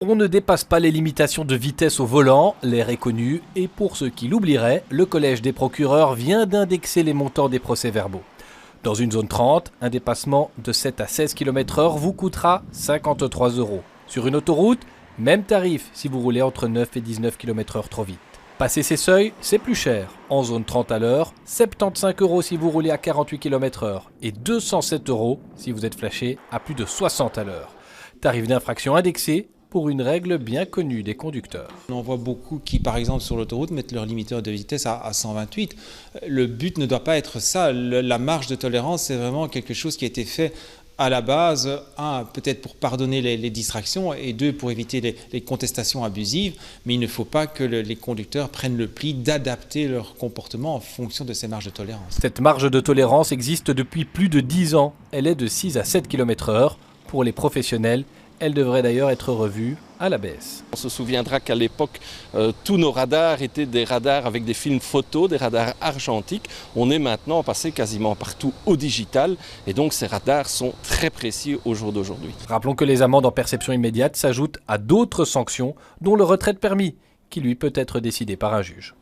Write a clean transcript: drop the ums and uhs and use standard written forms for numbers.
On ne dépasse pas les limitations de vitesse au volant, l'air est connu, et pour ceux qui l'oublieraient, le Collège des procureurs vient d'indexer les montants des procès-verbaux. Dans une zone 30, un dépassement de 7 à 16 km/h vous coûtera 53 €. Sur une autoroute, même tarif si vous roulez entre 9 et 19 km/h trop vite. Passer ces seuils, c'est plus cher. En zone 30 à l'heure, 75 € si vous roulez à 48 km/h et 207 € si vous êtes flashé à plus de 60 à l'heure. Tarif d'infraction indexé pour une règle bien connue des conducteurs. On en voit beaucoup qui, par exemple, sur l'autoroute, mettent leur limiteur de vitesse à 128. Le but ne doit pas être ça. La marge de tolérance, c'est vraiment quelque chose qui a été fait à la base, un, peut-être pour pardonner les distractions, et deux, pour éviter les contestations abusives. Mais il ne faut pas que les conducteurs prennent le pli d'adapter leur comportement en fonction de ces marges de tolérance. Cette marge de tolérance existe depuis plus de 10 ans. Elle est de 6 à 7 km/h. Pour les professionnels, elle devrait d'ailleurs être revue à la baisse. On se souviendra qu'à l'époque, tous nos radars étaient des radars avec des films photos, des radars argentiques. On est maintenant passé quasiment partout au digital et donc ces radars sont très précis au jour d'aujourd'hui. Rappelons que les amendes en perception immédiate s'ajoutent à d'autres sanctions, dont le retrait de permis, qui lui peut être décidé par un juge.